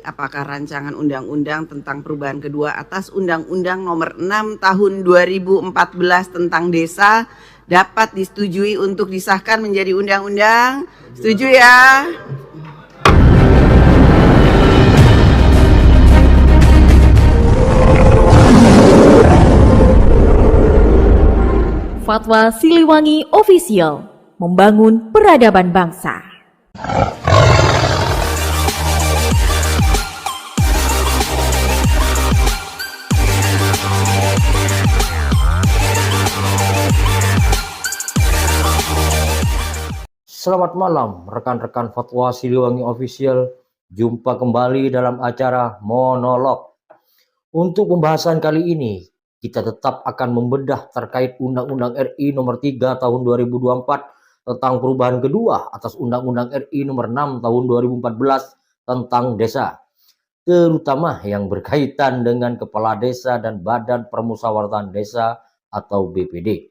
Apakah rancangan undang-undang tentang perubahan kedua atas Undang-Undang Nomor 6 Tahun 2014 tentang Desa dapat disetujui untuk disahkan menjadi undang-undang? Setuju ya? Fatwa Siliwangi Official, membangun peradaban bangsa. Selamat malam rekan-rekan Fatwa Siliwangi Official. Jumpa kembali dalam acara Monolog. Untuk pembahasan kali ini, kita tetap akan membedah terkait Undang-Undang RI Nomor 3 Tahun 2024 tentang perubahan kedua atas Undang-Undang RI Nomor 6 Tahun 2014 tentang desa, terutama yang berkaitan dengan Kepala Desa dan Badan Permusyawaratan Desa atau BPD.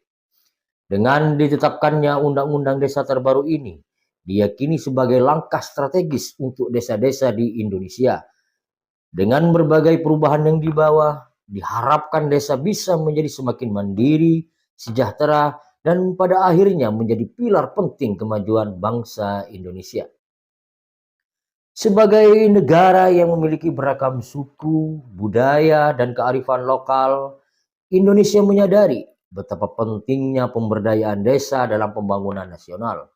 Dengan ditetapkannya Undang-Undang Desa terbaru ini, diyakini sebagai langkah strategis untuk desa-desa di Indonesia. Dengan berbagai perubahan yang dibawa, diharapkan desa bisa menjadi semakin mandiri, sejahtera, dan pada akhirnya menjadi pilar penting kemajuan bangsa Indonesia. Sebagai negara yang memiliki beragam suku, budaya, dan kearifan lokal, Indonesia menyadari betapa pentingnya pemberdayaan desa dalam pembangunan nasional.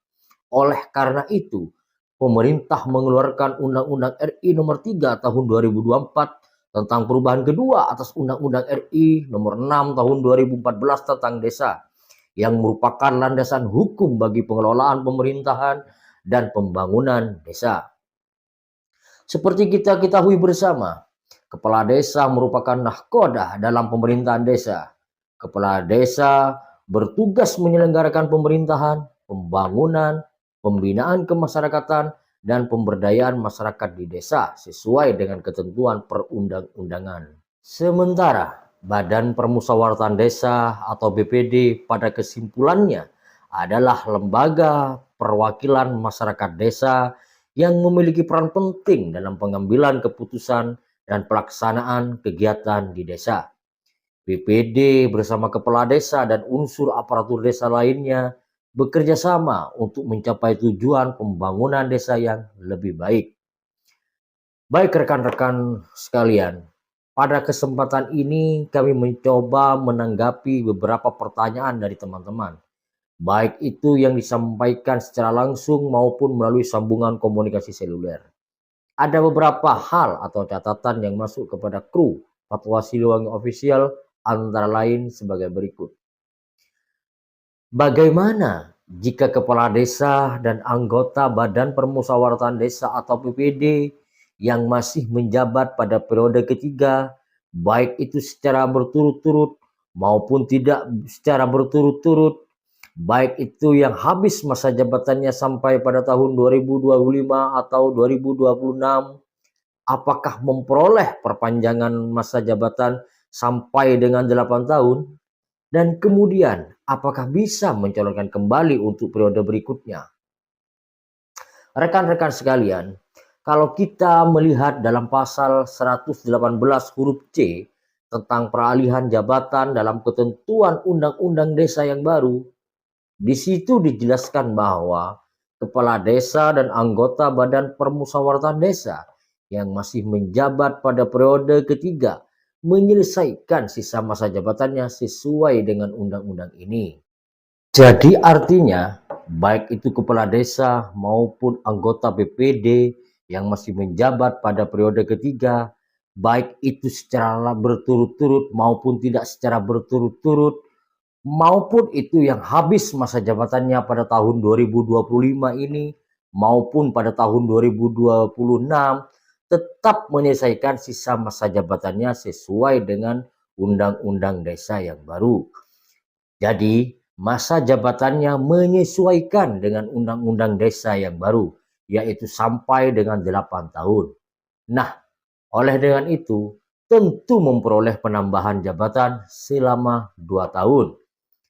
Oleh karena itu, pemerintah mengeluarkan Undang-Undang RI Nomor 3 Tahun 2024 tentang perubahan kedua atas Undang-Undang RI Nomor 6 Tahun 2014 tentang desa, yang merupakan landasan hukum bagi pengelolaan pemerintahan dan pembangunan desa. Seperti kita ketahui bersama, kepala desa merupakan nahkoda dalam pemerintahan desa. Kepala desa bertugas menyelenggarakan pemerintahan, pembangunan, pembinaan kemasyarakatan, dan pemberdayaan masyarakat di desa sesuai dengan ketentuan perundang-undangan. Sementara Badan Permusyawaratan Desa atau BPD pada kesimpulannya adalah lembaga perwakilan masyarakat desa yang memiliki peran penting dalam pengambilan keputusan dan pelaksanaan kegiatan di desa. BPD bersama kepala desa dan unsur aparatur desa lainnya bekerja sama untuk mencapai tujuan pembangunan desa yang lebih baik. Baik rekan-rekan sekalian, pada kesempatan ini kami mencoba menanggapi beberapa pertanyaan dari teman-teman, baik itu yang disampaikan secara langsung maupun melalui sambungan komunikasi seluler. Ada beberapa hal atau catatan yang masuk kepada kru Fatwa Siliwangi Official, antara lain sebagai berikut. Bagaimana jika kepala desa dan anggota Badan Permusyawaratan Desa atau BPD yang masih menjabat pada periode ketiga, baik itu secara berturut-turut maupun tidak secara berturut-turut, baik itu yang habis masa jabatannya sampai pada tahun 2025 atau 2026, apakah memperoleh perpanjangan masa jabatan sampai dengan 8 tahun? Dan kemudian, apakah bisa mencalonkan kembali untuk periode berikutnya? Rekan-rekan sekalian, kalau kita melihat dalam pasal 118 huruf C tentang peralihan jabatan dalam ketentuan Undang-Undang Desa yang baru, di situ dijelaskan bahwa kepala desa dan anggota Badan Permusyawaratan Desa yang masih menjabat pada periode ketiga menyelesaikan sisa masa jabatannya sesuai dengan undang-undang ini. Jadi artinya, baik itu kepala desa maupun anggota BPD yang masih menjabat pada periode ketiga, baik itu secara berturut-turut maupun tidak secara berturut-turut, maupun itu yang habis masa jabatannya pada tahun 2025 ini, maupun pada tahun 2026, tetap menyelesaikan sisa masa jabatannya sesuai dengan Undang-Undang Desa yang baru. Jadi, masa jabatannya menyesuaikan dengan Undang-Undang Desa yang baru, yaitu sampai dengan 8 tahun. Nah, oleh dengan itu, tentu memperoleh penambahan jabatan selama 2 tahun,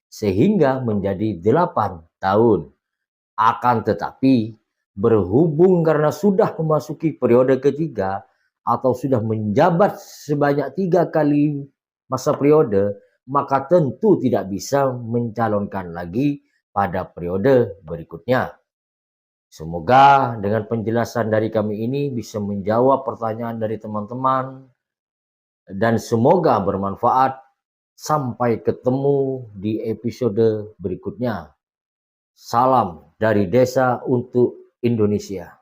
sehingga menjadi 8 tahun. Akan tetapi, berhubung karena sudah memasuki periode ketiga, atau sudah menjabat sebanyak 3 kali masa periode, maka tentu tidak bisa mencalonkan lagi pada periode berikutnya. Semoga dengan penjelasan dari kami ini bisa menjawab pertanyaan dari teman-teman dan semoga bermanfaat. Sampai ketemu di episode berikutnya. Salam dari desa untuk Indonesia.